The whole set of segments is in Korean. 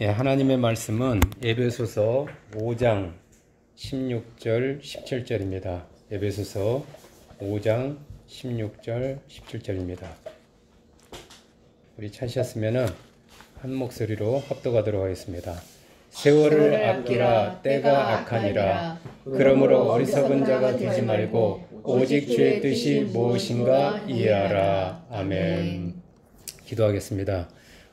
예, 하나님의 말씀은 에베소서 5장 16절, 17절입니다. 에베소서 5장 16절, 17절입니다. 우리 찾으셨으면은 한 목소리로 합독하도록 하겠습니다. 세월을 아끼라 때가 악하니라. 그러므로 어리석은 자가 되지 말고 오직 주의 뜻이 무엇인가 이해하라. 아멘. 기도하겠습니다.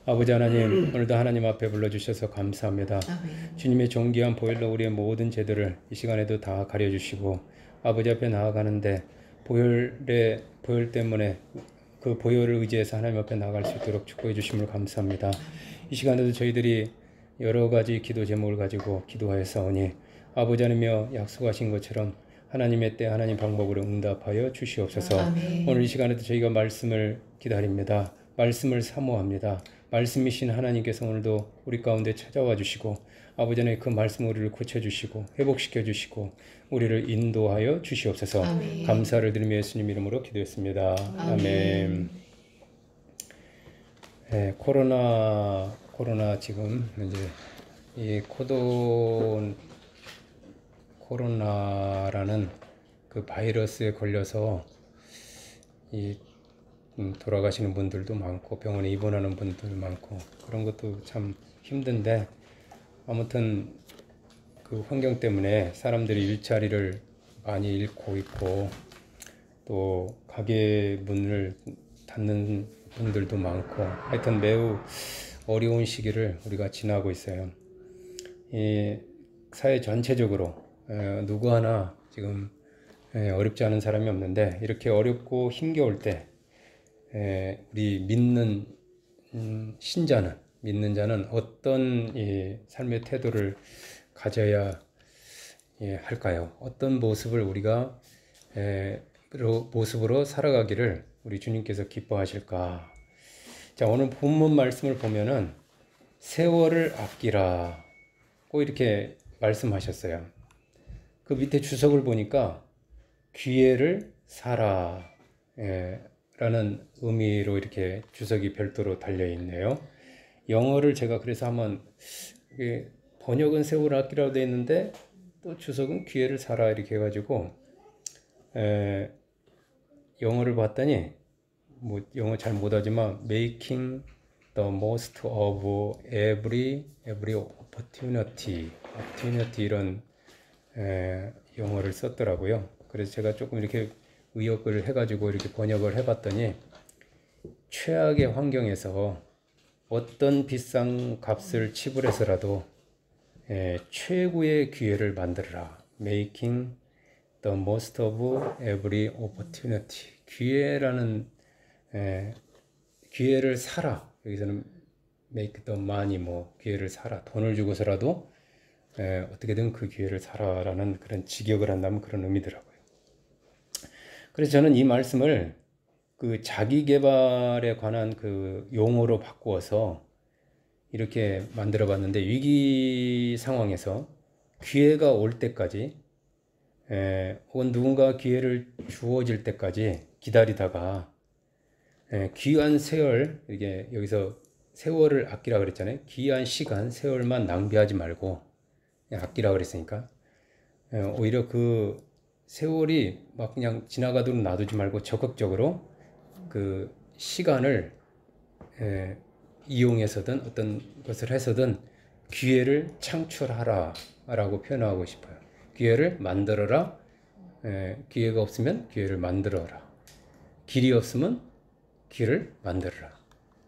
아버지 하나님, 오늘도 하나님 앞에 불러주셔서 감사합니다. 아멘. 주님의 존귀한 보혈로 우리의 모든 죄들을 이 시간에도 다 가려주시고 아버지 앞에 나아가는데 보혈 때문에 그 보혈을 의지해서 하나님 앞에 나아갈 수 있도록 축복해 주심을 감사합니다. 이 시간에도 저희들이 여러 가지 기도 제목을 가지고 기도하였사오니 아버지 하나님여 약속하신 것처럼 하나님의 때 하나님 방법으로 응답하여 주시옵소서. 아멘. 오늘 이 시간에도 저희가 말씀을 기다립니다. 말씀을 사모합니다. 말씀이신 하나님께서 오늘도 우리 가운데 찾아와 주시고 아버지 하나님 그 말씀 우리를 고쳐주시고 회복시켜 주시고 우리를 인도하여 주시옵소서. 아멘. 감사를 드리며 예수님 이름으로 기도했습니다. 아멘. 네, 코로나 지금 이제 이 코로나라는 그 바이러스에 걸려서 이 돌아가시는 분들도 많고 병원에 입원하는 분들 많고 그런 것도 참 힘든데 아무튼 그 환경 때문에 사람들이 일자리를 많이 잃고 있고 또 가게 문을 닫는 분들도 많고 하여튼 매우 어려운 시기를 우리가 지나고 있어요. 이 사회 전체적으로 누구 하나 지금 어렵지 않은 사람이 없는데 이렇게 어렵고 힘겨울 때 우리 믿는 믿는 자는 어떤 삶의 태도를 가져야 할까요? 어떤 모습을 우리가 모습으로 살아가기를 우리 주님께서 기뻐하실까? 자, 오늘 본문 말씀을 보면은 세월을 아끼라고 이렇게 말씀하셨어요. 그 밑에 주석을 보니까 기회를 사라. 라는 의미로 이렇게 주석이 별도로 달려 있네요. 영어를 제가 그래서 한번 번역은 세월을 아끼라고 되어 있는데 또 주석은 기회를 사라 이렇게 해가지고 영어를 봤더니 뭐 영어 잘 못하지만 making the most of every opportunity 이런 영어를 썼더라고요. 그래서 제가 조금 이렇게 의역을 해가지고 이렇게 번역을 해봤더니 최악의 환경에서 어떤 비싼 값을 지불해서라도 최고의 기회를 만들어라. Making the most of every opportunity. 기회를 사라. 여기서는 make the money, 기회를 사라. 돈을 주고서라도 어떻게든 그 기회를 사라라는 그런 직역을 한다면 그런 의미더라고요. 그래서 저는 이 말씀을 그 자기 개발에 관한 그 용어로 바꾸어서 이렇게 만들어 봤는데 위기 상황에서 기회가 올 때까지 혹은 누군가 기회를 주어질 때까지 기다리다가 귀한 세월, 이게 여기서 세월을 아끼라 그랬잖아요. 귀한 시간, 세월만 낭비하지 말고 아끼라 그랬으니까 오히려 그 세월이 막 그냥 지나가도록 놔두지 말고 적극적으로 그 시간을 이용해서든 어떤 것을 해서든 기회를 창출하라 라고 표현하고 싶어요. 기회를 만들어라. 기회가 없으면 기회를 만들어라. 길이 없으면 길을 만들어라.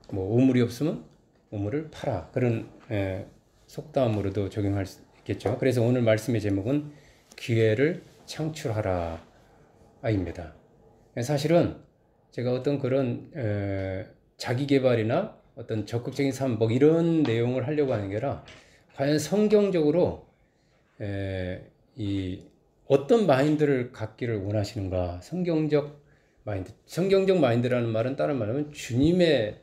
우물이 없으면 우물을 파라. 그런 속담으로도 적용할 수 있겠죠. 그래서 오늘 말씀의 제목은 기회를 창출하라 입니다. 사실은 제가 어떤 그런 자기 개발이나 어떤 적극적인 삶 이런 내용을 하려고 하는 게 아니라 과연 성경적으로 이 어떤 마인드를 갖기를 원하시는가. 성경적 마인드라는 말은 다른 말하면 주님의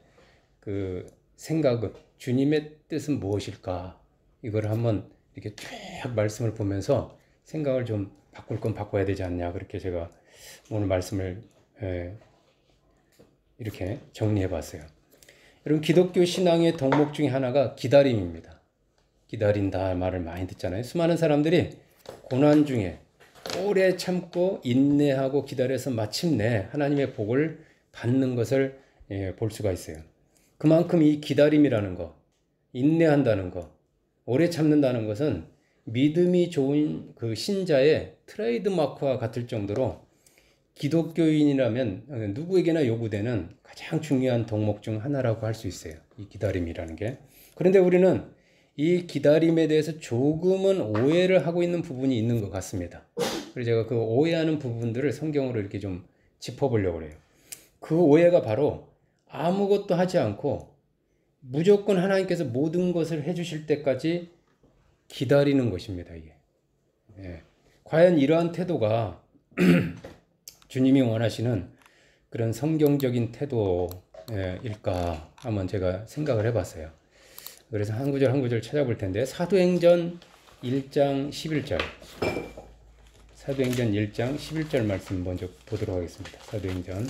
그 생각은, 주님의 뜻은 무엇일까, 이걸 한번 이렇게 쭉 말씀을 보면서 생각을 좀 바꿀 건 바꿔야 되지 않냐, 그렇게 제가 오늘 말씀을 이렇게 정리해 봤어요. 여러분, 기독교 신앙의 덕목 중에 하나가 기다림입니다. 기다린다 말을 많이 듣잖아요. 수많은 사람들이 고난 중에 오래 참고 인내하고 기다려서 마침내 하나님의 복을 받는 것을 볼 수가 있어요. 그만큼 이 기다림이라는 거, 인내한다는 거, 오래 참는다는 것은 믿음이 좋은 그 신자의 트레이드 마크와 같을 정도로 기독교인이라면 누구에게나 요구되는 가장 중요한 덕목 중 하나라고 할 수 있어요. 이 기다림이라는 게. 그런데 우리는 이 기다림에 대해서 조금은 오해를 하고 있는 부분이 있는 것 같습니다. 그래서 제가 그 오해하는 부분들을 성경으로 이렇게 좀 짚어보려고 해요. 그 오해가 바로 아무것도 하지 않고 무조건 하나님께서 모든 것을 해주실 때까지 기다리는 것입니다. 이게. 과연 이러한 태도가 주님이 원하시는 그런 성경적인 태도일까 한번 제가 생각을 해봤어요. 그래서 한 구절 한 구절 찾아볼 텐데, 사도행전 1장 11절 사도행전 1장 11절 말씀 먼저 보도록 하겠습니다. 사도행전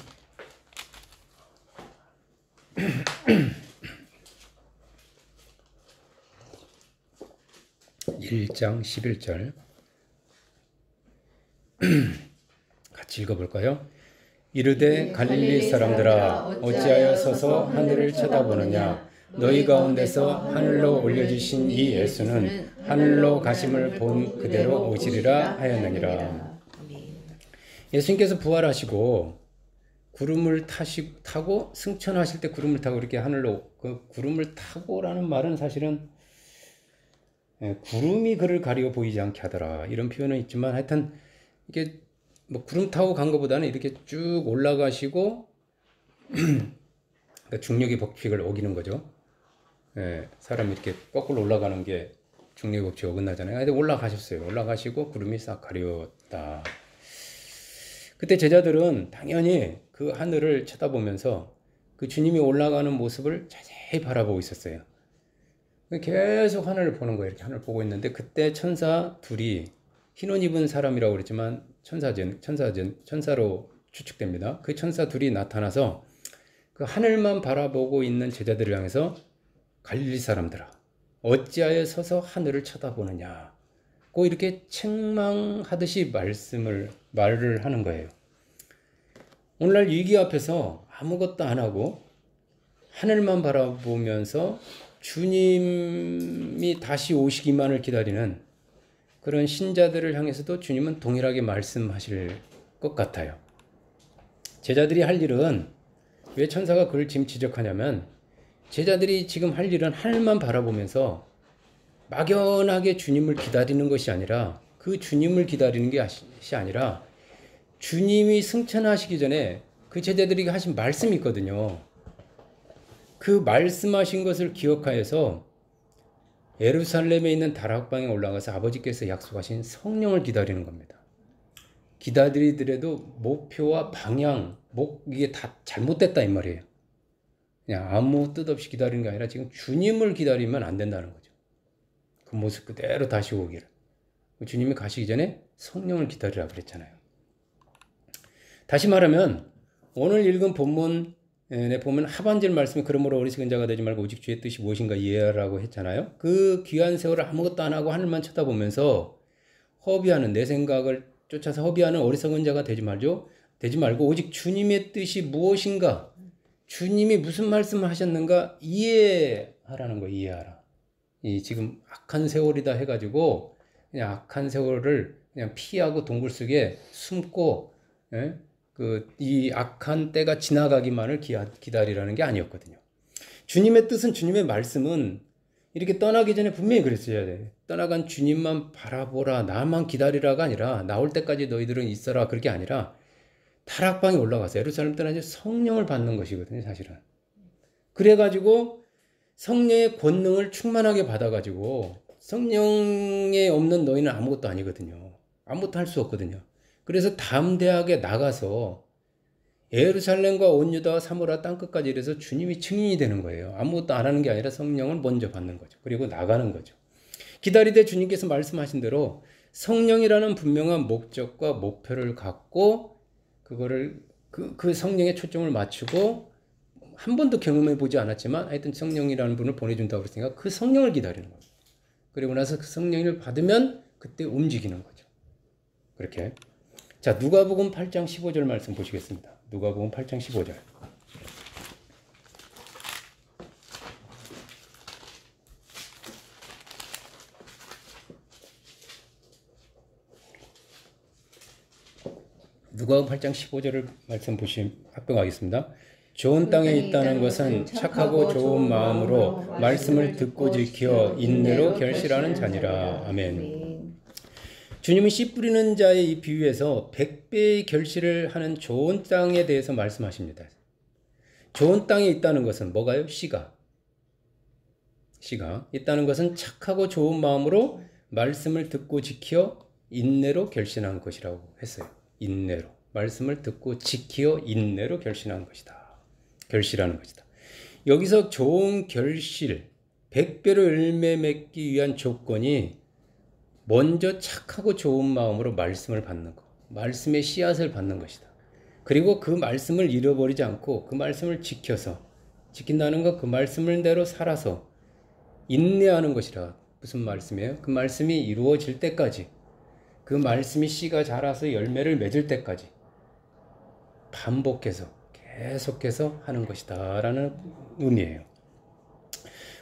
1장 11절 같이 읽어볼까요? 이르되 갈릴리 사람들아 어찌하여 서서 하늘을 쳐다보느냐? 너희 가운데서 하늘로 올려주신 이 예수는 하늘로 가심을 본 그대로 오시리라 하였느니라. 예수님께서 부활하시고 구름을 타고 승천하실 때 구름을 타고 이렇게 하늘로, 그 구름을 타고라는 말은 사실은 구름이 그를 가리고 보이지 않게 하더라 이런 표현은 있지만, 하여튼 이게 뭐 구름 타고 간 것보다는 이렇게 쭉 올라가시고 그러니까 중력의 법칙을 어기는 거죠. 사람이 이렇게 거꾸로 올라가는 게 중력의 법칙 어긋나잖아요. 근데 올라가셨어요. 올라가시고 구름이 싹 가렸다. 그때 제자들은 당연히 그 하늘을 쳐다보면서 그 주님이 올라가는 모습을 자세히 바라보고 있었어요. 계속 하늘을 보는 거예요. 이렇게 하늘 보고 있는데, 그때 천사 둘이, 흰 옷 입은 사람이라고 그랬지만 천사로 추측됩니다. 그 천사 둘이 나타나서 그 하늘만 바라보고 있는 제자들을 향해서 갈릴리 사람들아 어찌하여 서서 하늘을 쳐다보느냐 고 이렇게 책망하듯이 말을 하는 거예요. 오늘날 위기 앞에서 아무것도 안 하고 하늘만 바라보면서 주님이 다시 오시기만을 기다리는 그런 신자들을 향해서도 주님은 동일하게 말씀하실 것 같아요. 제자들이 할 일은, 왜 천사가 그걸 지금 지적하냐면, 제자들이 지금 할 일은 하늘만 바라보면서 막연하게 주님을 기다리는 것이 아니라, 그 주님을 기다리는 것이 아니라 주님이 승천하시기 전에 그 제자들이 하신 말씀이 있거든요. 그 말씀하신 것을 기억하여서 예루살렘에 있는 다락방에 올라가서 아버지께서 약속하신 성령을 기다리는 겁니다. 기다리더라도 목표와 방향, 이게 다 잘못됐다 이 말이에요. 그냥 아무 뜻 없이 기다리는 게 아니라 지금 주님을 기다리면 안 된다는 거죠. 그 모습 그대로 다시 오기를. 주님이 가시기 전에 성령을 기다리라 그랬잖아요. 다시 말하면 오늘 읽은 본문 보면 하반절 말씀에 그러므로 어리석은 자가 되지 말고 오직 주의 뜻이 무엇인가 이해하라고 했잖아요. 그 귀한 세월을 아무것도 안 하고 하늘만 쳐다보면서 허비하는, 내 생각을 쫓아서 허비하는 어리석은 자가 되지 말고 오직 주님의 뜻이 무엇인가, 주님이 무슨 말씀을 하셨는가 이해하라는 거예요. 이해하라. 이 지금 악한 세월이다 해가지고 그냥 악한 세월을 그냥 피하고 동굴 속에 숨고 이 악한 때가 지나가기만을 기다리라는 게 아니었거든요. 주님의 뜻은, 주님의 말씀은 이렇게 떠나기 전에 분명히 그랬어야 돼. 떠나간 주님만 바라보라, 나만 기다리라가 아니라 나올 때까지 너희들은 있어라, 그렇게 아니라 다락방에 올라가서 예루살렘 떠나서 성령을 받는 것이거든요, 사실은. 그래가지고 성령의 권능을 충만하게 받아가지고, 성령에 없는 너희는 아무것도 아니거든요. 아무것도 할 수 없거든요. 그래서 담대하게 나가서 예루살렘과 온 유다와 사모라 땅끝까지 이래서 주님이 증인이 되는 거예요. 아무것도 안 하는 게 아니라 성령을 먼저 받는 거죠. 그리고 나가는 거죠. 기다리되 주님께서 말씀하신 대로 성령이라는 분명한 목적과 목표를 갖고 그거를 그 성령의 초점을 맞추고, 한 번도 경험해 보지 않았지만 하여튼 성령이라는 분을 보내준다고 그랬으니까 그 성령을 기다리는 거예요. 그리고 나서 그 성령을 받으면 그때 움직이는 거죠. 그렇게. 자, 누가복음 8장 15절 말씀 보시겠습니다. 누가복음 8장 15절. 누가복음 8장 15절을 말씀 보시면 합격하겠습니다. 좋은 땅에 있다는 것은 착하고 좋은 마음으로 말씀을 듣고 지켜 인내로 결실하는 자니라. 아멘. 주님은 씨 뿌리는 자의 이 비유에서 100배의 결실을 하는 좋은 땅에 대해서 말씀하십니다. 좋은 땅에 있다는 것은 뭐가요? 씨가 있다는 것은 착하고 좋은 마음으로 말씀을 듣고 지켜 인내로 결신한 것이라고 했어요. 인내로. 말씀을 듣고 지키어 인내로 결신하는 것이다. 결실하는 것이다. 여기서 좋은 결실, 100배로 열매 맺기 위한 조건이 먼저 착하고 좋은 마음으로 말씀을 받는 것. 말씀의 씨앗을 받는 것이다. 그리고 그 말씀을 잃어버리지 않고 그 말씀을 지켜서, 지킨다는 것, 그 말씀을 대로 살아서 인내하는 것이라. 무슨 말씀이에요? 그 말씀이 이루어질 때까지, 그 말씀이 씨가 자라서 열매를 맺을 때까지 반복해서 계속해서 하는 것이다 라는 의미예요.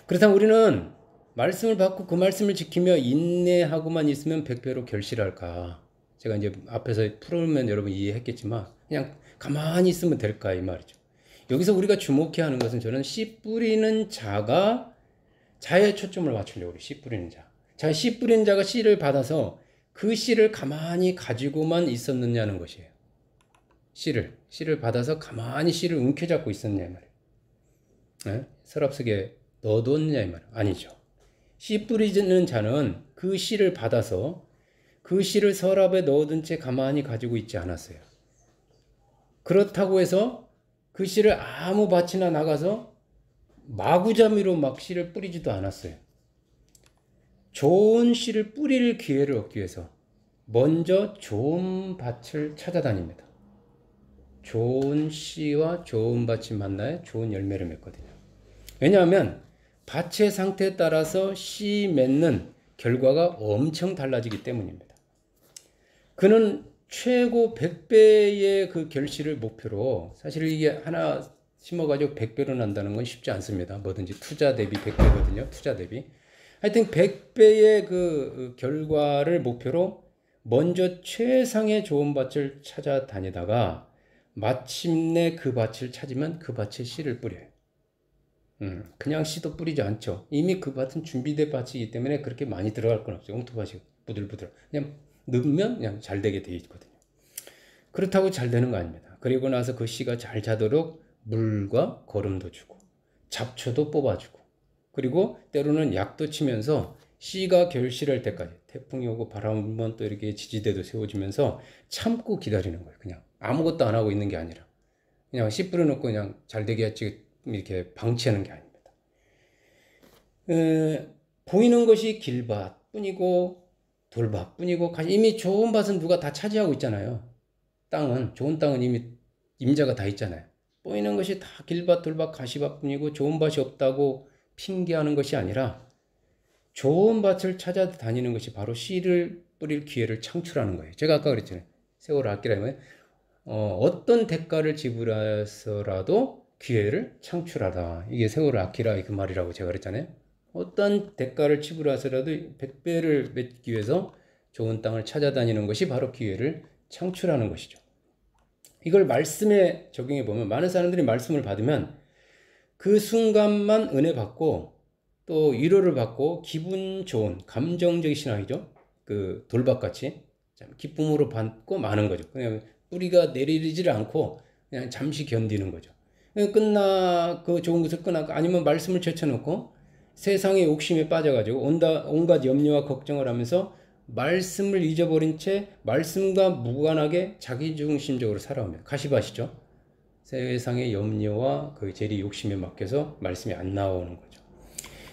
그렇다면 우리는 말씀을 받고 그 말씀을 지키며 인내하고만 있으면 100배로 결실할까? 제가 이제 앞에서 풀으면 여러분 이해했겠지만 그냥 가만히 있으면 될까 이 말이죠. 여기서 우리가 주목해야 하는 것은, 저는 씨 뿌리는 자가, 자에 초점을 맞추려고 그래요. 씨 뿌리는 자. 자, 씨 뿌리는 자가 씨를 받아서 그 씨를 가만히 가지고만 있었느냐는 것이에요. 씨를 받아서 가만히 씨를 움켜잡고 있었냐 이 말이에요. 네? 서랍 속에 넣어뒀냐 이 말이에요. 아니죠. 씨 뿌리는 자는 그 씨를 받아서 그 씨를 서랍에 넣어둔 채 가만히 가지고 있지 않았어요. 그렇다고 해서 그 씨를 아무 밭이나 나가서 마구잡이로 막 씨를 뿌리지도 않았어요. 좋은 씨를 뿌릴 기회를 얻기 위해서 먼저 좋은 밭을 찾아다닙니다. 좋은 씨와 좋은 밭이 만나야 좋은 열매를 맺거든요. 왜냐하면 밭의 상태에 따라서 씨 맺는 결과가 엄청 달라지기 때문입니다. 그는 최고 100배의 그 결실을 목표로, 사실 이게 하나 심어가지고 100배로 난다는 건 쉽지 않습니다. 뭐든지 투자 대비 100배거든요. 투자 대비. 하여튼 100배의 그 결과를 목표로 먼저 최상의 좋은 밭을 찾아다니다가 마침내 그 밭을 찾으면 그 밭에 씨를 뿌려요. 그냥 씨도 뿌리지 않죠. 이미 그 밭은 준비된 밭이기 때문에 그렇게 많이 들어갈 건 없어요. 엉터밭이 부들부들. 그냥 넣으면 그냥 잘 되게 되어 있거든요. 그렇다고 잘 되는 거 아닙니다. 그리고 나서 그 씨가 잘 자도록 물과 거름도 주고 잡초도 뽑아주고, 그리고 때로는 약도 치면서 씨가 결실할 때까지, 태풍이 오고 바람 불면 또 이렇게 지지대도 세워지면서 참고 기다리는 거예요. 그냥 아무것도 안 하고 있는 게 아니라 그냥 씨 뿌려놓고 그냥 잘 되게 했지 이렇게 방치하는 게 아닙니다. 보이는 것이 길밭 뿐이고 돌밭 뿐이고, 이미 좋은 밭은 누가 다 차지하고 있잖아요. 좋은 땅은 이미 임자가 다 있잖아요. 보이는 것이 다 길밭, 돌밭, 가시밭 뿐이고 좋은 밭이 없다고 핑계하는 것이 아니라 좋은 밭을 찾아다니는 것이 바로 씨를 뿌릴 기회를 창출하는 거예요. 제가 아까 그랬잖아요. 세월을 아끼라면 어떤 대가를 지불해서라도 기회를 창출하라. 이게 세월을 아끼라 그 말이라고 제가 그랬잖아요. 어떤 대가를 지불해서라도 100배를 맺기 위해서 좋은 땅을 찾아다니는 것이 바로 기회를 창출하는 것이죠. 이걸 말씀에 적용해 보면, 많은 사람들이 말씀을 받으면 그 순간만 은혜 받고 또 위로를 받고 기분 좋은 감정적인 신앙이죠. 그 돌밭같이 기쁨으로 받고 마는 거죠. 그냥 뿌리가 내리지를 않고 그냥 잠시 견디는 거죠. 그 좋은 것을 끝나고, 아니면 말씀을 제쳐놓고 세상의 욕심에 빠져가지고 온갖 염려와 걱정을 하면서 말씀을 잊어버린 채 말씀과 무관하게 자기중심적으로 살아오면, 가시밭이죠. 세상의 염려와 그 재리 욕심에 맡겨서 말씀이 안 나오는 거죠.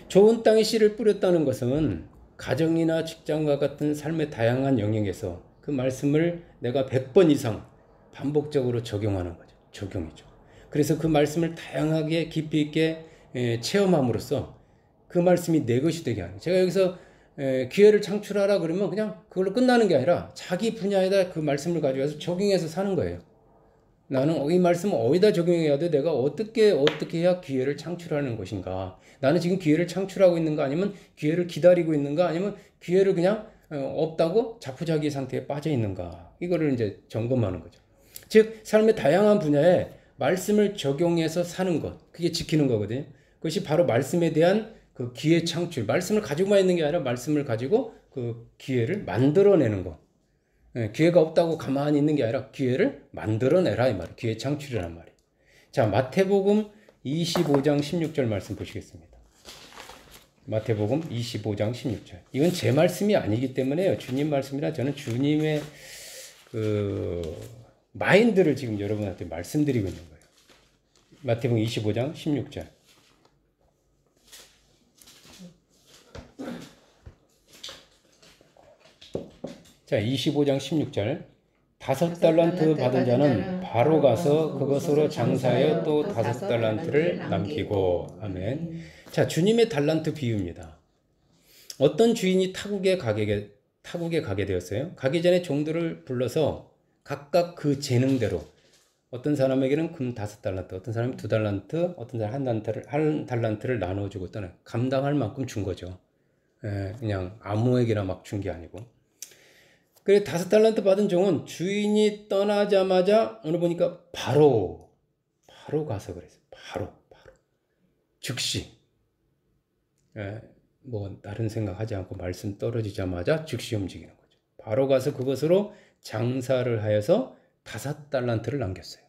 좋은 땅에 씨를 뿌렸다는 것은 가정이나 직장과 같은 삶의 다양한 영역에서 그 말씀을 내가 100번 이상 반복적으로 적용하는 거죠. 적용이죠. 그래서 그 말씀을 다양하게 깊이 있게 체험함으로써 그 말씀이 내 것이 되게 하는 거예요. 제가 여기서 기회를 창출하라 그러면 그냥 그걸로 끝나는 게 아니라 자기 분야에다 그 말씀을 가져와서 적용해서 사는 거예요. 나는 이 말씀을 어디다 적용해야 돼? 내가 어떻게 해야 기회를 창출하는 것인가? 나는 지금 기회를 창출하고 있는가? 아니면 기회를 기다리고 있는가? 아니면 기회를 그냥 없다고 자포자기 상태에 빠져 있는가? 이거를 이제 점검하는 거죠. 즉 삶의 다양한 분야에 말씀을 적용해서 사는 것, 그게 지키는 거거든요. 그것이 바로 말씀에 대한 그 기회 창출, 말씀을 가지고만 있는 게 아니라 말씀을 가지고 그 기회를 만들어내는 것. 기회가 없다고 가만히 있는 게 아니라 기회를 만들어내라 이 말이에요. 기회 창출이란 말이에요. 자, 마태복음 25장 16절 말씀 보시겠습니다. 마태복음 25장 16절. 이건 제 말씀이 아니기 때문에요. 주님 말씀이라 저는 주님의 그 마인드를 지금 여러분한테 말씀드리고 있는 거예요. 마태복음 25장 16절. 자, 25장 16절. 5달란트 받은 자는 바로 가서 그것으로 장사하여 또 5달란트를 남기고. 아멘. 자, 주님의 달란트 비유입니다. 어떤 주인이 타국에 가게 되었어요. 가기 전에 종들을 불러서 각각 그 재능대로 어떤 사람에게는 금 5달란트, 어떤 사람이 2달란트, 어떤 사람이 한 달란트를 나눠주고 떠나 감당할 만큼 준 거죠. 그냥 아무에게나 막 준 게 아니고. 그래 5달란트 받은 종은 주인이 떠나자마자 오늘 보니까 바로 가서 그랬어요. 바로 즉시 뭐 다른 생각하지 않고 말씀 떨어지자마자 즉시 움직이는 거죠. 바로 가서 그것으로 장사를 하여서 5달란트를 남겼어요.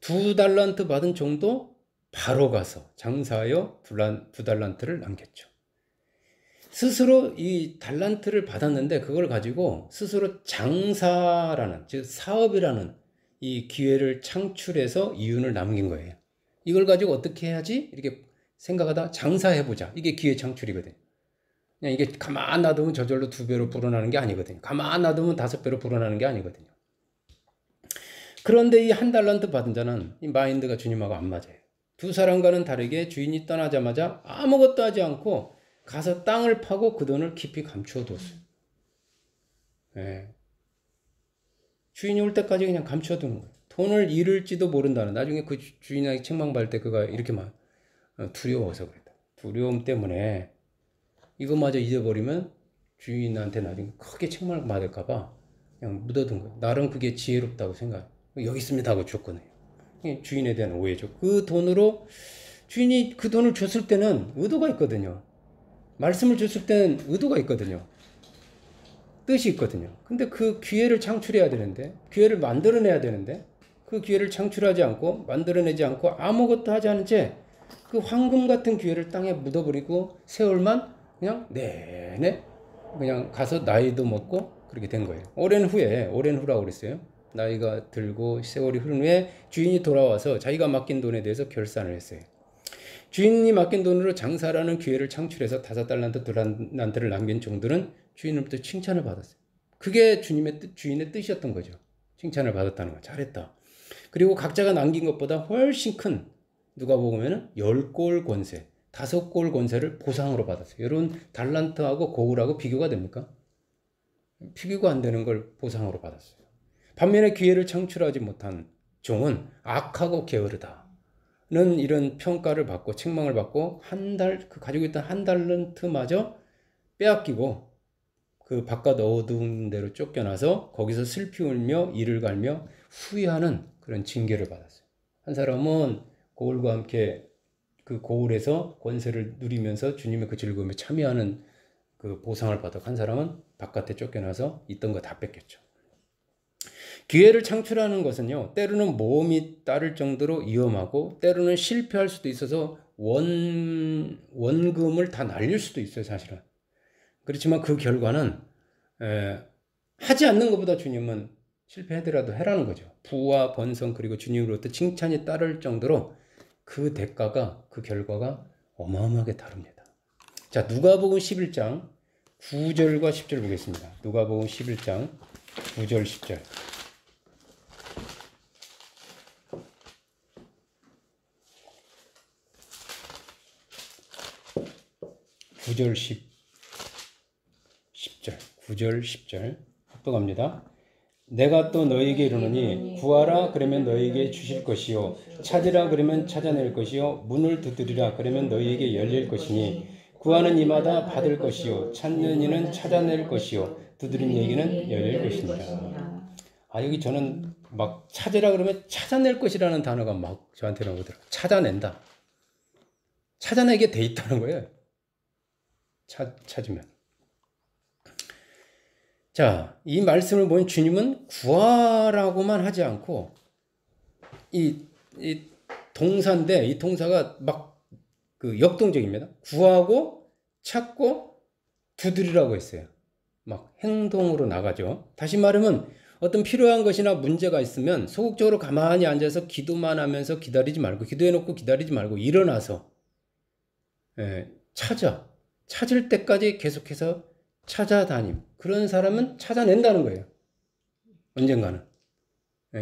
2달란트 받은 종도 바로 가서 장사하여 2달란트를 남겼죠. 스스로 이 달란트를 받았는데 그걸 가지고 스스로 장사라는, 즉 사업이라는 이 기회를 창출해서 이윤을 남긴 거예요. 이걸 가지고 어떻게 해야지? 이렇게 생각하다 장사해보자. 이게 기회 창출이거든요. 그냥 이게 가만 놔두면 저절로 2배로 불어나는 게 아니거든요. 가만 놔두면 5배로 불어나는 게 아니거든요. 그런데 이 1달란트 받은 자는 이 마인드가 주님하고 안 맞아요. 두 사람과는 다르게 주인이 떠나자마자 아무것도 하지 않고 가서 땅을 파고 그 돈을 깊이 감추어뒀어요. 주인이 올 때까지 그냥 감춰두는 거예요. 돈을 잃을지도 모른다는. 나중에 그 주인에게 책망받을 때 그가 이렇게 막 두려워서 그랬다. 두려움 때문에 이거마저 잊어버리면 주인한테 나중에 크게 책망을 받을까봐 그냥 묻어둔 거예요. 나름 그게 지혜롭다고 생각해요. 여기 있습니다 하고 줬거든요. 주인에 대한 오해죠. 그 돈으로 주인이 그 돈을 줬을 때는 의도가 있거든요. 말씀을 줬을 때는 의도가 있거든요. 뜻이 있거든요. 근데 그 기회를 창출해야 되는데, 기회를 만들어내야 되는데, 그 기회를 창출하지 않고, 만들어내지 않고, 아무것도 하지 않은 채, 그 황금 같은 기회를 땅에 묻어버리고, 세월만 그냥 내내 그냥 가서 나이도 먹고, 그렇게 된 거예요. 오랜 후라고 그랬어요. 나이가 들고 세월이 흐른 후에 주인이 돌아와서 자기가 맡긴 돈에 대해서 결산을 했어요. 주인이 맡긴 돈으로 장사라는 기회를 창출해서 5달란트, 2달란트를 남긴 종들은 주인으로부터 칭찬을 받았어요. 그게 주인의 뜻이었던 거죠. 칭찬을 받았다는 거. 잘했다. 그리고 각자가 남긴 것보다 훨씬 큰, 누가 보면은 10골 권세, 5골 권세를 보상으로 받았어요. 여러분, 달란트하고 고울하고 비교가 됩니까? 비교가 안 되는 걸 보상으로 받았어요. 반면에 기회를 창출하지 못한 종은 악하고 게으르다. 는 이런 평가를 받고 책망을 받고 그 가지고 있던 1달란트마저 빼앗기고 그 바깥 어두운 데로 쫓겨나서 거기서 슬피 울며 이를 갈며 후회하는 그런 징계를 받았어요. 한 사람은 고울과 함께 그 고울에서 권세를 누리면서 주님의 그 즐거움에 참여하는 그 보상을 받았고, 한 사람은 바깥에 쫓겨나서 있던 거 다 뺏겼죠. 기회를 창출하는 것은요, 때로는 모험이 따를 정도로 위험하고 때로는 실패할 수도 있어서 원금을 다 날릴 수도 있어요, 사실은. 그렇지만 그 결과는 하지 않는 것보다 주님은 실패하더라도 해라는 거죠. 부와 번성 그리고 주님으로부터 칭찬이 따를 정도로 그 대가가, 그 결과가 어마어마하게 다릅니다. 자, 누가복음 11장 9절과 10절 보겠습니다. 누가복음 11장 9절 10절. 9절 10. 10절, 9절, 10절 합독합니다. 내가 또 너희에게 이르노니 구하라 그러면 너희에게 주실 것이요 찾으라 그러면 찾아낼 것이요 문을 두드리라 그러면 너희에게 열릴 것이니 구하는 이마다 받을 것이요 찾는 이는 찾아낼 것이요 두드린 얘기는 열릴 것이니라. 여기 저는 막 찾으라 그러면 찾아낼 것이라는 단어가 막 저한테 나오더라고요. 찾아낸다. 찾아내게 돼 있다는 거예요. 찾으면. 자, 이 말씀을 보면 주님은 구하라고만 하지 않고 이 동사인데 이 동사가 막 그 역동적입니다. 구하고 찾고 두드리라고 했어요. 막 행동으로 나가죠. 다시 말하면 어떤 필요한 것이나 문제가 있으면 소극적으로 가만히 앉아서 기도만 하면서 기다리지 말고 기도해놓고 기다리지 말고 일어나서 찾을 때까지 계속해서 찾아다님. 그런 사람은 찾아낸다는 거예요. 언젠가는.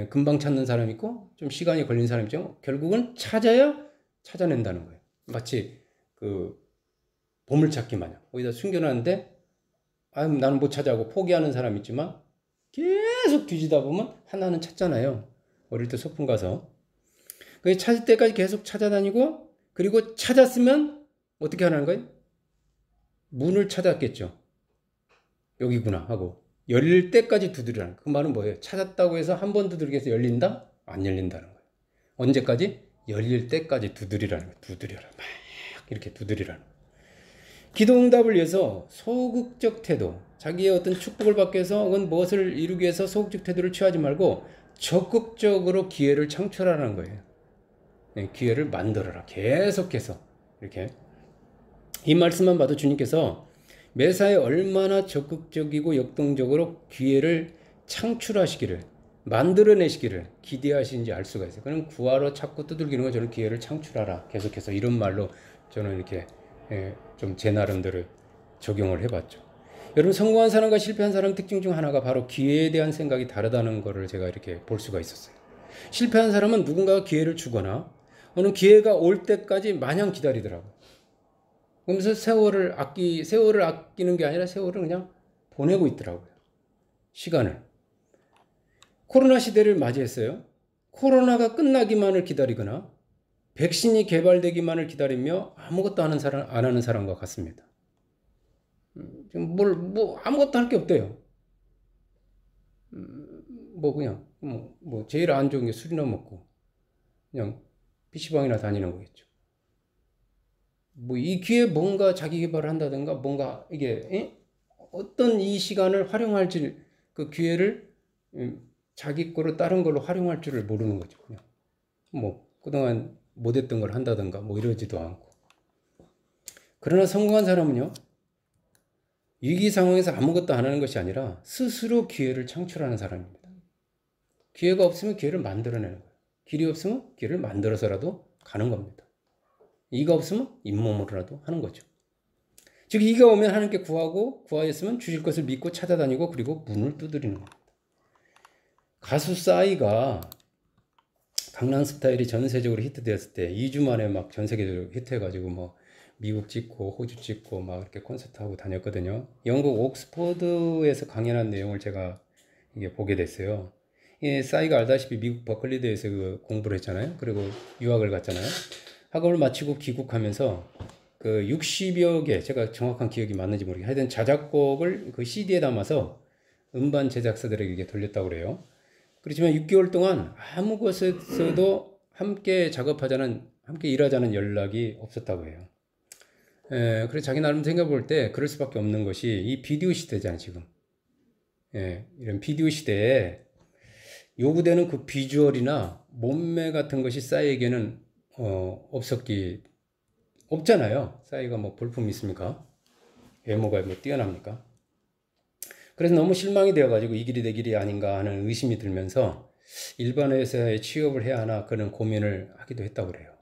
금방 찾는 사람이 있고 좀 시간이 걸린 사람이 있죠. 결국은 찾아야 찾아낸다는 거예요. 마치 그 보물찾기 마냥 어디다 숨겨놨는데 나는 못 찾아하고 포기하는 사람이 있지만 계속 뒤지다 보면 하나는 찾잖아요. 어릴 때 소풍 가서. 찾을 때까지 계속 찾아다니고 그리고 찾았으면 어떻게 하는 거예요? 문을 찾았겠죠. 여기구나 하고 열릴 때까지 두드리라는 그 말은 뭐예요? 찾았다고 해서 한 번 두드리게 해서 열린다? 안 열린다는 거예요. 언제까지? 열릴 때까지 두드리라는 거예요. 두드려라. 막 이렇게 두드리라는 거예요. 기도 응답을 위해서 소극적 태도, 자기의 어떤 축복을 받기 위해서 혹은 무엇을 이루기 위해서 소극적 태도를 취하지 말고 적극적으로 기회를 창출하라는 거예요. 기회를 만들어라. 계속해서 이렇게. 이 말씀만 봐도 주님께서 매사에 얼마나 적극적이고 역동적으로 기회를 창출하시기를 만들어내시기를 기대하시는지 알 수가 있어요. 그럼 구하러 찾고 두들기는 거 저는 기회를 창출하라. 계속해서 이런 말로 저는 이렇게 좀 제 나름대로 적용을 해봤죠. 여러분 성공한 사람과 실패한 사람 특징 중 하나가 바로 기회에 대한 생각이 다르다는 것을 제가 이렇게 볼 수가 있었어요. 실패한 사람은 누군가가 기회를 주거나 어느 기회가 올 때까지 마냥 기다리더라고요. 그러면서 세월을 아끼는 게 아니라 세월을 그냥 보내고 있더라고요. 시간을. 코로나 시대를 맞이했어요. 코로나가 끝나기만을 기다리거나 백신이 개발되기만을 기다리며 아무것도 안 하는 사람과 같습니다. 지금 아무것도 할 게 없대요. 그냥 제일 안 좋은 게 술이나 먹고 그냥 PC방이나 다니는 거겠죠. 이 기회에 뭔가 자기 개발을 한다든가 뭔가 이게 어떤 이 시간을 활용할지 그 기회를 자기 거로 다른 걸로 활용할 줄을 모르는 거죠. 그냥 그동안 못했던 걸 한다든가 이러지도 않고. 그러나 성공한 사람은요, 위기 상황에서 아무것도 안 하는 것이 아니라 스스로 기회를 창출하는 사람입니다. 기회가 없으면 기회를 만들어내는 거예요. 길이 없으면 길을 만들어서라도 가는 겁니다. 이가 없으면 잇몸으로라도 하는 거죠. 즉 이가 오면 하나님께 구하고 구하였으면 주실 것을 믿고 찾아다니고 그리고 문을 두드리는 겁니다. 가수 싸이가 강남스타일이 전세적으로 히트되었을 때 2주 만에 막 전 세계적으로 히트해가지고 미국 찍고 호주 찍고 막 이렇게 콘서트하고 다녔거든요. 영국 옥스퍼드에서 강연한 내용을 제가 이게 보게 됐어요. 싸이가 알다시피 미국 버클리대에서 공부를 했잖아요. 그리고 유학을 갔잖아요. 학업을 마치고 귀국하면서 60여 개, 제가 정확한 기억이 맞는지 모르겠어요. 하여튼 자작곡을 그 CD에 담아서 음반 제작사들에게 돌렸다고 그래요. 그렇지만 6개월 동안 아무 곳에서도 함께 일하자는 연락이 없었다고 해요. 그래서 자기 나름 생각해 볼 때 그럴 수밖에 없는 것이 이 비디오 시대잖아요, 지금. 이런 비디오 시대에 요구되는 그 비주얼이나 몸매 같은 것이 싸이에게는 없잖아요. 싸이가 볼품이 있습니까? 외모가 뛰어납니까? 그래서 너무 실망이 되어가지고 이 길이 내 길이 아닌가 하는 의심이 들면서 일반 회사에 취업을 해야 하나 그런 고민을 하기도 했다고 그래요.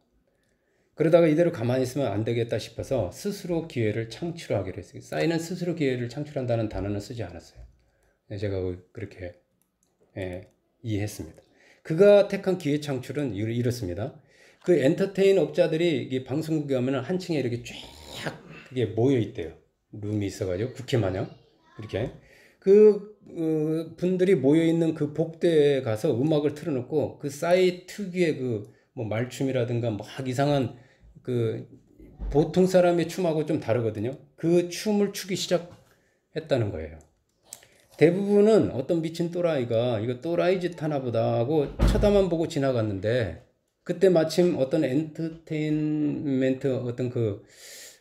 그러다가 이대로 가만히 있으면 안 되겠다 싶어서 스스로 기회를 창출하기로 했어요. 싸이는 스스로 기회를 창출한다는 단어는 쓰지 않았어요. 제가 그렇게 이해했습니다. 그가 택한 기회 창출은 이렇습니다. 그 엔터테인 업자들이 방송국에 가면 한 층에 이렇게 쫙 그게 모여 있대요. 룸이 있어가지고 국회 마냥. 이렇게 그 분들이 모여 있는 그 복대에 가서 음악을 틀어놓고 그 싸이 특유의 그 뭐 말춤이라든가 막 이상한 그 보통 사람의 춤하고 좀 다르거든요. 그 춤을 추기 시작했다는 거예요. 대부분은 어떤 미친 또라이가 이거 또라이 짓 하나 보다 하고 쳐다만 보고 지나갔는데, 그때 마침 어떤 엔터테인먼트 어떤 그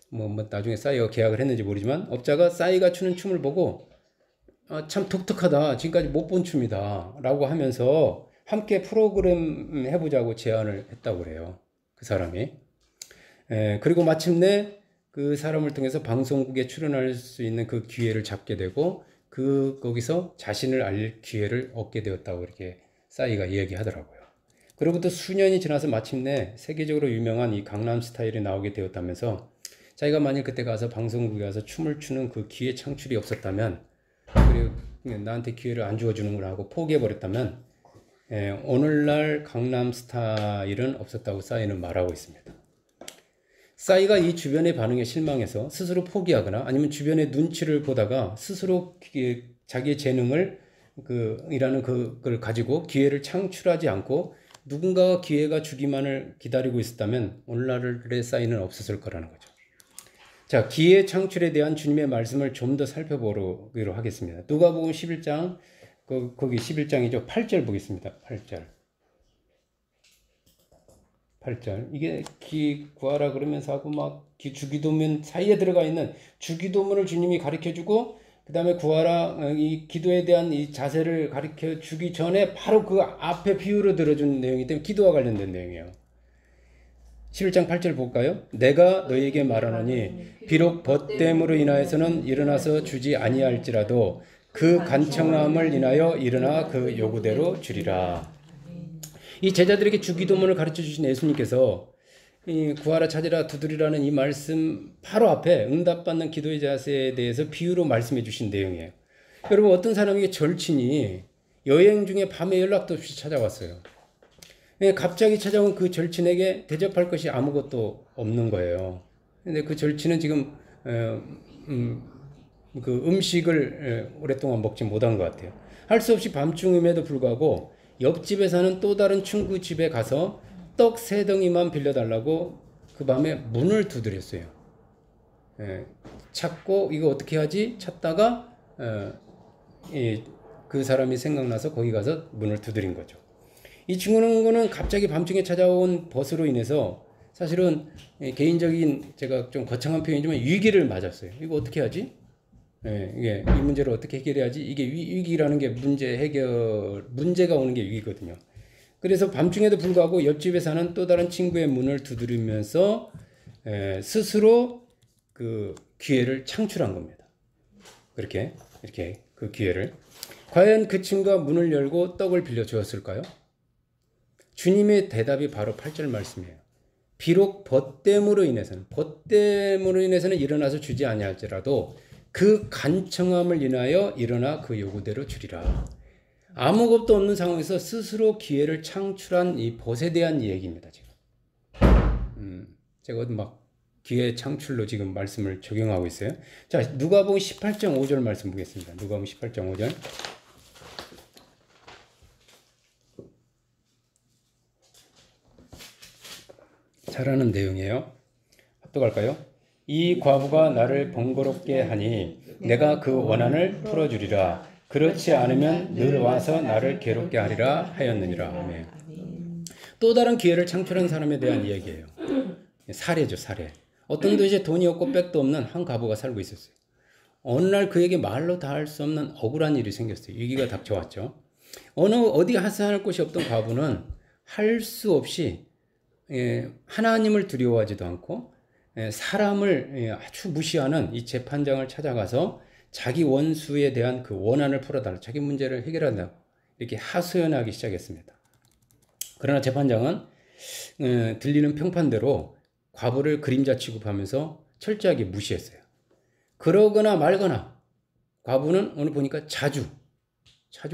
뭐 나중에 싸이가 계약을 했는지 모르지만 업자가 싸이가 추는 춤을 보고 참 독특하다, 지금까지 못 본 춤이다 라고 하면서 함께 프로그램 해보자고 제안을 했다고 그래요, 그 사람이. 그리고 마침내 그 사람을 통해서 방송국에 출연할 수 있는 그 기회를 잡게 되고 거기서 자신을 알릴 기회를 얻게 되었다고 이렇게 싸이가 이야기하더라고요. 그로부터 수년이 지나서 마침내 세계적으로 유명한 이 강남 스타일이 나오게 되었다면서, 자기가 만약 그때 가서 방송국에 가서 춤을 추는 그 기회 창출이 없었다면, 그리고 나한테 기회를 안 주어주는구나 하고 포기해버렸다면, 오늘날 강남 스타일은 없었다고 싸이는 말하고 있습니다. 싸이가 이 주변의 반응에 실망해서 스스로 포기하거나 아니면 주변의 눈치를 보다가 스스로 자기의 재능을 이라는 그걸 가지고 기회를 창출하지 않고 누군가가 기회가 주기만을 기다리고 있었다면 오늘날의 싸이는 없었을 거라는 거죠. 자, 기회 창출에 대한 주님의 말씀을 좀 더 살펴보기로 하겠습니다. 누가복음 11장, 거기 11장이죠. 8절 보겠습니다. 8절. 이게 구하라 그러면서 하고 막 주기도문 사이에 들어가 있는 주기도문을 주님이 가르쳐주고, 그 다음에 구하라 이 기도에 대한 이 자세를 가르쳐 주기 전에 바로 그 앞에 비유로 들어준 내용이기 때문에 기도와 관련된 내용이에요. 11장 8절 볼까요? 내가 너희에게 말하노니 비록 벗됨으로 인하여서는 일어나서 주지 아니할지라도 그 간청함을 인하여 일어나 그 요구대로 주리라. 이 제자들에게 주기도문을 가르쳐 주신 예수님께서 이 구하라 찾으라 두드리라는 이 말씀 바로 앞에 응답받는 기도의 자세에 대해서 비유로 말씀해 주신 내용이에요. 여러분, 어떤 사람에게 절친이 여행 중에 밤에 연락도 없이 찾아왔어요. 갑자기 찾아온 그 절친에게 대접할 것이 아무것도 없는 거예요. 근데 그 절친은 지금 그 음식을 오랫동안 먹지 못한 것 같아요. 할 수 없이 밤중임에도 불구하고 옆집에 사는 또 다른 친구 집에 가서 떡 3덩이만 빌려달라고 그 밤에 문을 두드렸어요. 찾고 이거 어떻게 하지? 찾다가 그 사람이 생각나서 거기 가서 문을 두드린 거죠. 이 친구는 갑자기 밤중에 찾아온 벗으로 인해서 사실은 개인적인, 제가 좀 거창한 표현이지만 위기를 맞았어요. 이거 어떻게 하지? 이게 이 문제를 어떻게 해결해야지? 이게 위기라는 게 문제가 오는 게 위기거든요. 그래서 밤중에도 불구하고 옆집에 사는 또 다른 친구의 문을 두드리면서 스스로 그 기회를 창출한 겁니다. 이렇게 그 기회를. 과연 그 친구가 문을 열고 떡을 빌려 주었을까요? 주님의 대답이 바로 8절 말씀이에요. 비록 벗됨으로 인해서는 일어나서 주지 아니할지라도 그 간청함을 인하여 일어나 그 요구대로 주리라. 아무것도 없는 상황에서 스스로 기회를 창출한 이 벗에 대한 얘기입니다. 지금 제가 막 기회 창출로 지금 말씀을 적용하고 있어요. 자, 누가복음 18장 5절 말씀 보겠습니다. 누가복음 18장 5절. 잘하는 내용이에요. 합독할까요? 이 과부가 나를 번거롭게 하니 내가 그 원한을 풀어주리라. 그렇지 않으면 늘 와서 나를 괴롭게 하리라 하였느니라. 아멘. 또 다른 기회를 창출한 사람에 대한 이야기예요. 사례죠, 사례. 어떤 도시에 돈이 없고 백도 없는 한 과부가 살고 있었어요. 어느 날 그에게 말로 다 할 수 없는 억울한 일이 생겼어요. 위기가 닥쳐왔죠. 어디 하사할 곳이 없던 과부는 할 수 없이 하나님을 두려워하지도 않고 사람을 아주 무시하는 이 재판장을 찾아가서 자기 원수에 대한 그 원한을 풀어달라, 자기 문제를 해결한다고 이렇게 하소연하기 시작했습니다. 그러나 재판장은 들리는 평판대로 과부를 그림자 취급하면서 철저하게 무시했어요. 그러거나 말거나 과부는 오늘 보니까 자주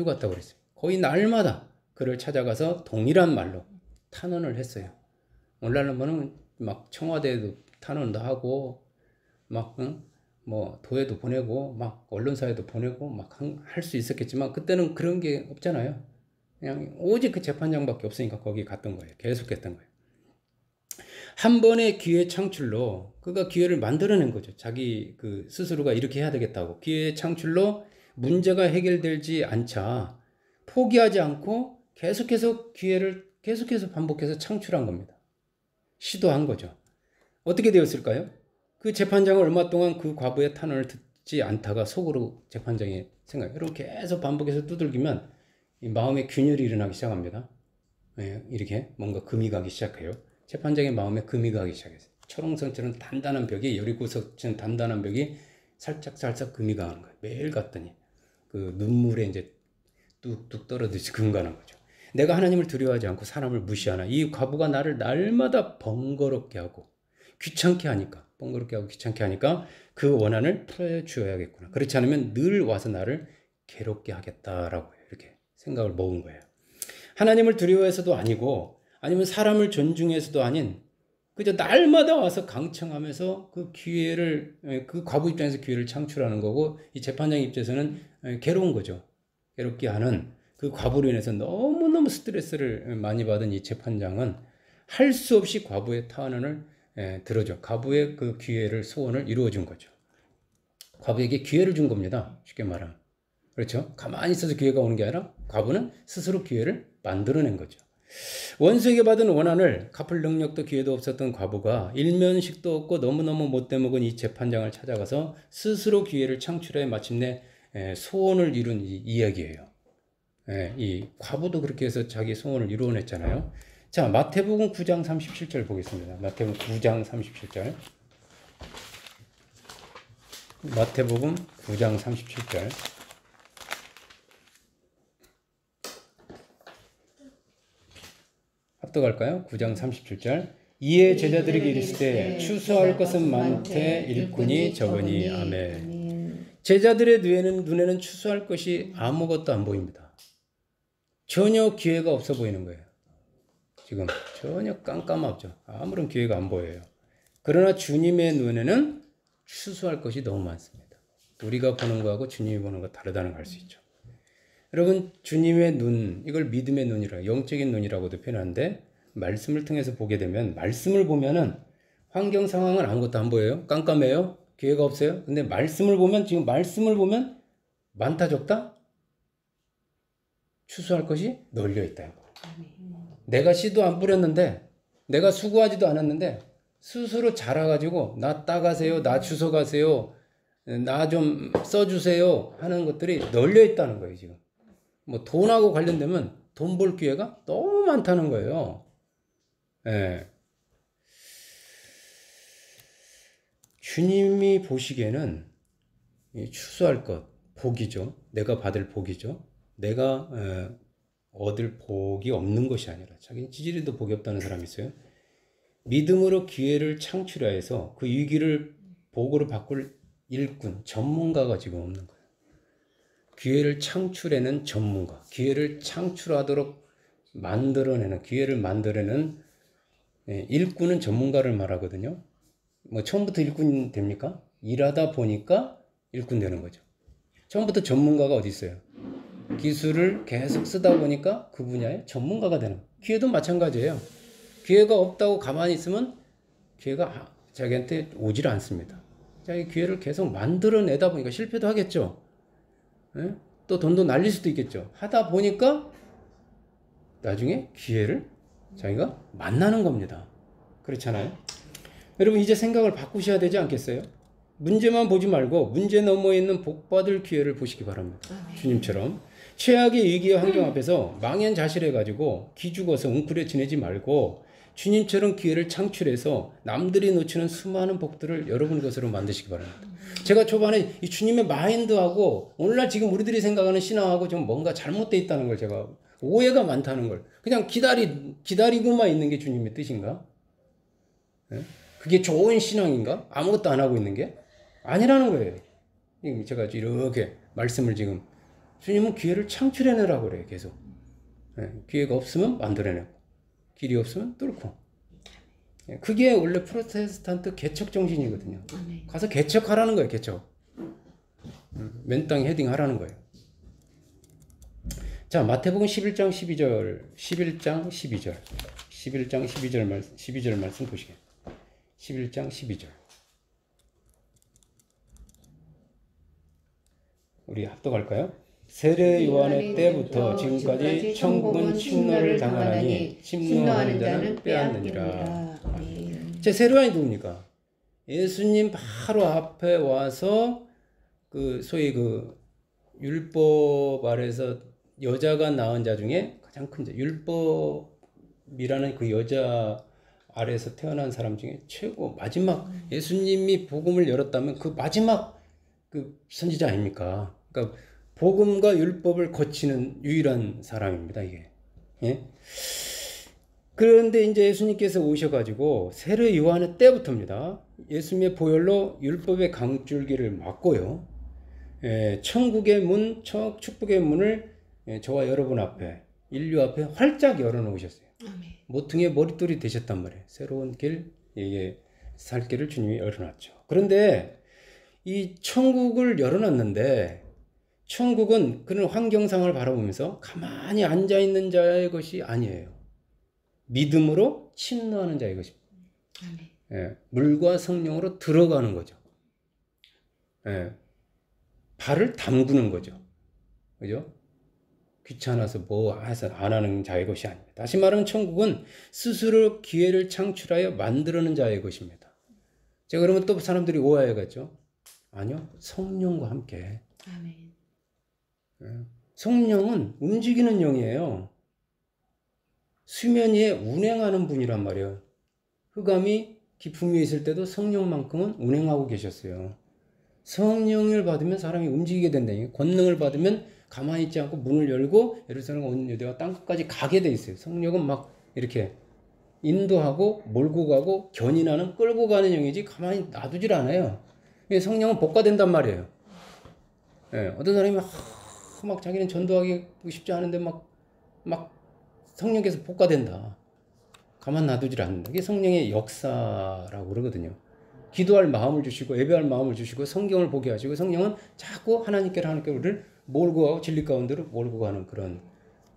갔다고 그랬어요. 거의 날마다 그를 찾아가서 동일한 말로 탄원을 했어요. 오늘날은 막 청와대에도 탄원도 하고 막 뭐 도에도 보내고 막 언론사에도 보내고 막 할 수 있었겠지만 그때는 그런 게 없잖아요. 그냥 오직 그 재판장밖에 없으니까 거기 갔던 거예요. 계속했던 거예요. 한 번의 기회 창출로 그가 기회를 만들어낸 거죠. 자기 그 스스로가 이렇게 해야 되겠다고 기회 창출로 문제가 해결되지 않자 포기하지 않고 계속해서 기회를 계속해서 반복해서 창출한 겁니다. 시도한 거죠. 어떻게 되었을까요? 그 재판장은 얼마 동안 그 과부의 탄원을 듣지 않다가 속으로 재판장이 생각, 여러분 계속 반복해서 두들기면 이 마음에 균열이 일어나기 시작합니다. 예, 이렇게 뭔가 금이 가기 시작해요. 재판장의 마음에 금이 가기 시작했어요. 철옹성처럼 단단한 벽이 여리고석처럼 단단한 벽이 살짝 금이 가는 거예요. 매일 갔더니 그 눈물에 이제 뚝뚝 떨어지듯이 금가는 거죠. 내가 하나님을 두려워하지 않고 사람을 무시하나 이 과부가 나를 날마다 번거롭게 하고 귀찮게 하니까 번거롭게 하고 귀찮게 하니까 그 원한을 풀어주어야겠구나. 그렇지 않으면 늘 와서 나를 괴롭게 하겠다라고 이렇게 생각을 먹은 거예요. 하나님을 두려워해서도 아니고 아니면 사람을 존중해서도 아닌 그저 날마다 와서 강청하면서 그 기회를 그 과부 입장에서 기회를 창출하는 거고 이 재판장 입장에서는 괴로운 거죠. 괴롭게 하는 그 과부로 인해서 너무너무 스트레스를 많이 받은 이 재판장은 할 수 없이 과부의 탄원을 들어줘. 과부의 그 기회를 소원을 이루어 준 거죠. 과부에게 기회를 준 겁니다. 쉽게 말하면. 그렇죠? 가만히 있어서 기회가 오는 게 아니라 과부는 스스로 기회를 만들어낸 거죠. 원수에게 받은 원한을 갚을 능력도 기회도 없었던 과부가 일면식도 없고 너무너무 못돼 먹은 이 재판장을 찾아가서 스스로 기회를 창출해 마침내 소원을 이룬 이야기예요. 이 과부도 그렇게 해서 자기 소원을 이루어냈잖아요. 자, 마태복음 9장 37절 보겠습니다. 마태복음 9장 37절. 마태복음 9장 37절. 합독할까요? 9장 37절. 이에 제자들에게 이르시되 추수할 것은 많되 일꾼이 적으니. 아멘. 제자들의 눈에는 추수할 것이 아무것도 안 보입니다. 전혀 기회가 없어 보이는 거예요. 지금 전혀 깜깜하죠. 아무런 기회가 안 보여요. 그러나 주님의 눈에는 추수할 것이 너무 많습니다. 우리가 보는 거하고 주님이 보는 거 다르다는 걸 알 수 있죠. 여러분, 주님의 눈, 이걸 믿음의 눈이라, 영적인 눈이라고도 표현하는데 말씀을 통해서 보게 되면, 말씀을 보면은 환경 상황은 아무것도 안 보여요. 깜깜해요. 기회가 없어요. 근데 말씀을 보면, 지금 말씀을 보면 많다 적다? 추수할 것이 널려 있다. 내가 씨도 안 뿌렸는데, 내가 수고하지도 않았는데 스스로 자라가지고 나 따가세요, 나 주워가세요, 나 좀 써주세요 하는 것들이 널려 있다는 거예요. 지금 뭐 돈하고 관련되면 돈 벌 기회가 너무 많다는 거예요. 예. 주님이 보시기에는 추수할 것, 복이죠. 내가 받을 복이죠. 내가 얻을 복이 없는 것이 아니라, 자기는 찌질이도 복이 없다는 사람이 있어요. 믿음으로 기회를 창출해서 그 위기를 복으로 바꿀 일꾼, 전문가가 지금 없는 거예요. 기회를 창출해내는 전문가, 기회를 창출하도록 만들어내는, 기회를 만들어내는 일꾼은 전문가를 말하거든요. 뭐 처음부터 일꾼 됩니까? 일하다 보니까 일꾼 되는 거죠. 처음부터 전문가가 어디 있어요? 기술을 계속 쓰다 보니까 그 분야의 전문가가 되는 거예요. 기회도 마찬가지예요. 기회가 없다고 가만히 있으면 기회가 자기한테 오질 않습니다. 자기 기회를 계속 만들어내다 보니까 실패도 하겠죠. 예? 또 돈도 날릴 수도 있겠죠. 하다 보니까 나중에 기회를 자기가 만나는 겁니다. 그렇잖아요. 여러분, 이제 생각을 바꾸셔야 되지 않겠어요? 문제만 보지 말고 문제 너머에 있는 복받을 기회를 보시기 바랍니다. 주님처럼 최악의 위기와 환경 앞에서 망연자실해가지고 기죽어서 웅크려 지내지 말고 주님처럼 기회를 창출해서 남들이 놓치는 수많은 복들을 여러분 것으로 만드시기 바랍니다. 제가 초반에 이 주님의 마인드하고 오늘날 지금 우리들이 생각하는 신앙하고 좀 뭔가 잘못되어 있다는 걸, 제가 오해가 많다는 걸, 그냥 기다리고만 있는 게 주님의 뜻인가? 그게 좋은 신앙인가? 아무것도 안 하고 있는 게? 아니라는 거예요. 제가 이렇게 말씀을 지금, 주님은 기회를 창출해내라고 그래요. 계속. 기회가 없으면 만들어내고, 길이 없으면 뚫고. 그게 원래 프로테스탄트 개척 정신이거든요. 아멘. 가서 개척하라는 거예요, 개척. 맨 땅에 헤딩하라는 거예요. 자, 마태복음 11장 12절, 11장 12절, 11장 12절 말씀 보시게. 11장 12절. 우리 합독할까요? 세례 요한의 때부터 지금까지 천국은 침노를 당하나니 침노하는 자는 빼앗느니라. 제 세례 요한이 누굽니까? 예수님 바로 앞에 와서 그 소위 그 율법 아래서 여자가 낳은 자 중에 가장 큰 자, 율법이라는 그 여자 아래에서 태어난 사람 중에 최고 마지막 예수님이 복음을 열었다면 그 마지막 그 선지자 아닙니까? 그러니까 복음과 율법을 거치는 유일한 사람입니다, 이게. 예? 그런데 이제 예수님께서 오셔가지고 세례 요한의 때부터입니다. 예수님의 보혈로 율법의 강줄기를 막고요. 천국의 문, 축복의 문을 저와 여러분 앞에, 인류 앞에 활짝 열어놓으셨어요. 아멘. 모퉁이의 머릿돌이 되셨단 말이에요. 새로운 길, 살 길을 주님이 열어놨죠. 그런데 이 천국을 열어놨는데 천국은 그런 환경상을 바라보면서 가만히 앉아있는 자의 것이 아니에요. 믿음으로 침노하는 자의 것입니다. 아멘. 물과 성령으로 들어가는 거죠. 발을 담그는 거죠. 그죠? 귀찮아서 뭐 해서 안 하는 자의 것이 아닙니다. 다시 말하면 천국은 스스로 기회를 창출하여 만들어내는 자의 것입니다. 제가 그러면 또 사람들이 오해하겠죠? 아니요. 성령과 함께. 아멘. 성령은 움직이는 영이에요. 수면 위에 운행하는 분이란 말이에요. 흑암이 깊음 위에 있을 때도 성령만큼은 운행하고 계셨어요. 성령을 받으면 사람이 움직이게 된다. 권능을 받으면 가만히 있지 않고 문을 열고 예루살렘 온 유대와 땅끝까지 가게 돼 있어요. 성령은 막 이렇게 인도하고 몰고 가고 견인하는 끌고 가는 영이지 가만히 놔두질 않아요. 성령은 복과된단 말이에요. 어떤 사람이 막 자기는 전도하기 쉽지 않은데 막 성령께서 복과된다. 가만 놔두질 않는다. 이게 성령의 역사라고 그러거든요. 기도할 마음을 주시고 예배할 마음을 주시고 성경을 보게 하시고 성령은 자꾸 하나님께로 우리를 몰고 가고 진리 가운데로 몰고 가는 그런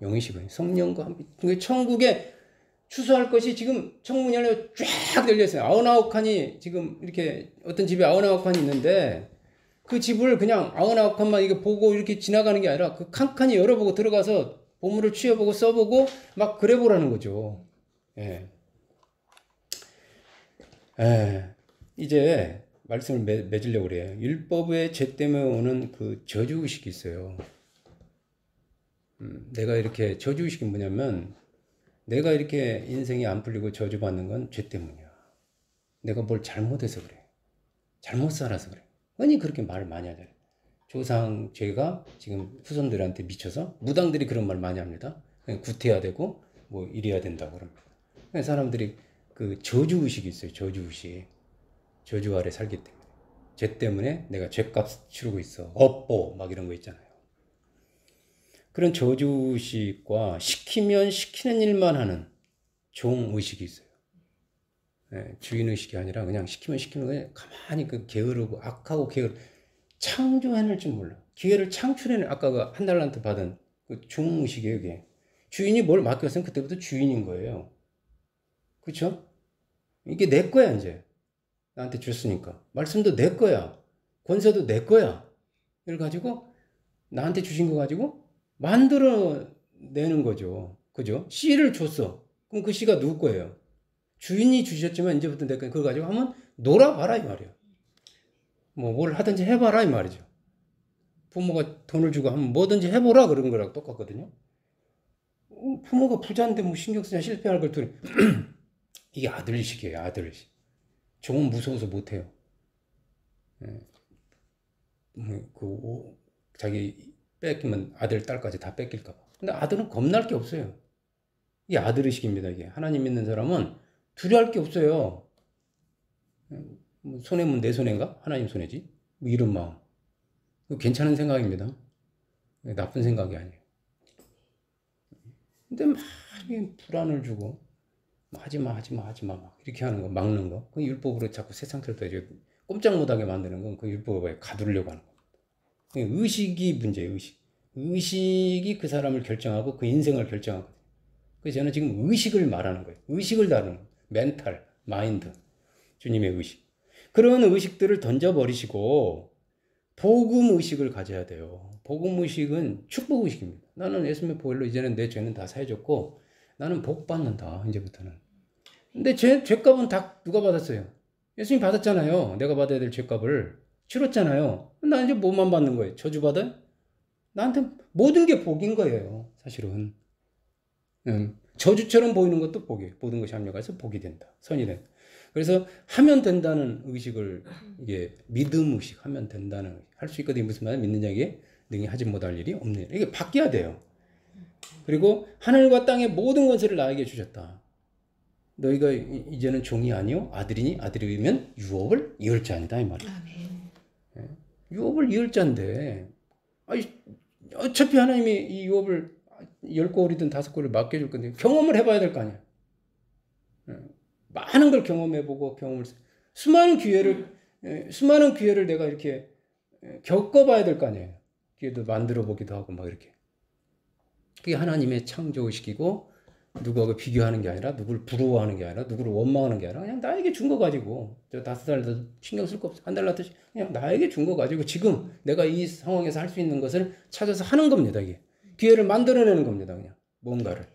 영이시거든요. 성령과 함께 천국에 추수할 것이 지금 청문이 열려 쫙 열렸어요. 99칸이 지금 이렇게 어떤 집에 99칸이 있는데 그 집을 그냥 99칸만 이게 보고 이렇게 지나가는 게 아니라 그 칸칸이 열어보고 들어가서 보물을 취해보고 써보고 막 그래 보라는 거죠. 이제 말씀을 맺으려고 그래요. 율법의 죄 때문에 오는 그 저주의식이 있어요. 내가 이렇게 저주의식이 뭐냐면 내가 이렇게 인생이 안 풀리고 저주받는 건 죄 때문이야. 내가 뭘 잘못해서 그래. 잘못 살아서 그래. 흔히 그렇게 말을 많이 하잖아요. 조상 죄가 지금 후손들한테 미쳐서 무당들이 그런 말 많이 합니다. 그냥 구태야 되고 뭐 이래야 된다고 그럽니다. 사람들이 그 저주의식이 있어요. 저주의식. 저주 아래 살기 때문에. 죄 때문에 내가 죄값 치르고 있어. 업보 막 이런 거 있잖아요. 그런 저주의식과 시키면 시키는 일만 하는 종의식이 있어요. 주인의식이 아니라 그냥 시키면 시키는 거에 가만히 그 게으르고 악하고 창조해낼 줄 몰라. 기회를 창출해낼 아까 그 한 달란트 받은 그 종의식이에요. 이게. 주인이 뭘 맡겼으면 그때부터 주인인 거예요. 그렇죠? 이게 내 거야 이제. 나한테 줬으니까. 말씀도 내 거야. 권세도 내 거야. 이걸 가지고 나한테 주신 거 가지고 만들어내는 거죠. 그죠? 씨를 줬어. 그럼 그 씨가 누구 거예요? 주인이 주셨지만 이제부터 내 거야. 그걸 가지고 한번 놀아봐라 이 말이에요. 뭐 뭘 하든지 해봐라 이 말이죠. 부모가 돈을 주고 한번 뭐든지 해보라 그런 거랑 똑같거든요. 부모가 부자인데 뭐 신경 쓰냐 실패할 걸 둘이 이게 아들의식이에요. 아들의식. 종은 무서워서 못해요. 자기 뺏기면 아들, 딸까지 다 뺏길까봐. 근데 아들은 겁날 게 없어요. 이게 아들의식입니다. 이게 하나님 믿는 사람은 두려워할 게 없어요. 손해면 내 손해인가? 하나님 손해지. 뭐 이런 마음. 괜찮은 생각입니다. 나쁜 생각이 아니에요. 근데 막 불안을 주고 하지마 하지마 하지마 막 이렇게 하는 거 막는 거 그 율법으로 자꾸 세상 틀도 이제 꼼짝 못하게 만드는 건 그 율법에 가두려고 하는 거. 의식이 문제예요. 의식이 그 사람을 결정하고 그 인생을 결정하거든요. 그래서 저는 지금 의식을 말하는 거예요. 의식을 다루는 거예요. 멘탈, 마인드, 주님의 의식. 그런 의식들을 던져버리시고 복음 의식을 가져야 돼요. 복음 의식은 축복 의식입니다. 나는 예수님의 보혈로 이제는 내 죄는 다 사해졌고 나는 복 받는다. 이제부터는. 근데 죄값은 다 누가 받았어요? 예수님이 받았잖아요. 내가 받아야 될 죄값을 치렀잖아요. 나 이제 뭐만 받는 거예요? 저주받아요? 나한테 모든 게 복인 거예요. 사실은. 저주처럼 보이는 것도 복이에요. 모든 것이 합력해서 복이 된다. 선이 된다. 그래서 하면 된다는 의식을 이게 믿음 의식 하면 된다는 할 수 있거든요. 무슨 말이야? 믿는 자에게 능히 하지 못할 일이 없는 일. 이게 바뀌어야 돼요. 그리고 하늘과 땅의 모든 것을 나에게 주셨다. 너희가 이제는 종이 아니요 아들이니 아들이면 유업을 이을 자니다 이 말이에요. 유업을 이을 자인데 어차피 하나님이 이 유업을 10골이든 5골을 맡겨줄 건데 경험을 해봐야 될 거 아니야. 많은 걸 경험해보고 수많은 기회를 내가 이렇게 겪어봐야 될 거 아니에요. 기회도 만들어 보기도 하고 막 이렇게. 그게 하나님의 창조의식이고 누구하고 비교하는 게 아니라 누구를 부러워하는 게 아니라 누구를 원망하는 게 아니라 그냥 나에게 준 거 가지고 저 5살 신경 쓸 거 없어. 한 달 놔두지 그냥 나에게 준 거 가지고 지금 내가 이 상황에서 할 수 있는 것을 찾아서 하는 겁니다. 이게 기회를 만들어내는 겁니다. 그냥 뭔가를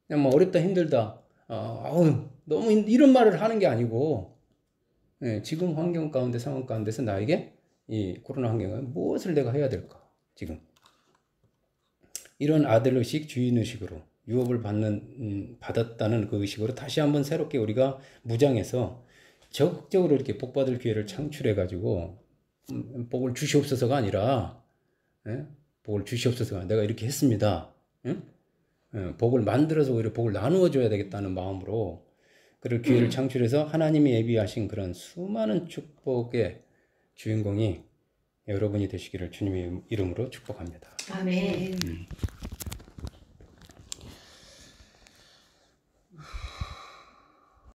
그냥 뭐 어렵다 힘들다 너무 이런 말을 하는 게 아니고 지금 환경 가운데 상황 가운데서 나에게 이 코로나 환경에 무엇을 내가 해야 될까 지금 이런 아들의식 주인의식으로 유업을 받았다는 그 의식으로 다시 한번 새롭게 우리가 무장해서 적극적으로 이렇게 복받을 기회를 창출해가지고 복을 주시옵소서가 아니라 복을 주시옵소서가 내가 이렇게 했습니다. 복을 만들어서 오히려 복을 나누어 줘야 되겠다는 마음으로 그럴 기회를 창출해서 하나님이 예비하신 그런 수많은 축복의 주인공이 여러분이 되시기를 주님의 이름으로 축복합니다. 아멘.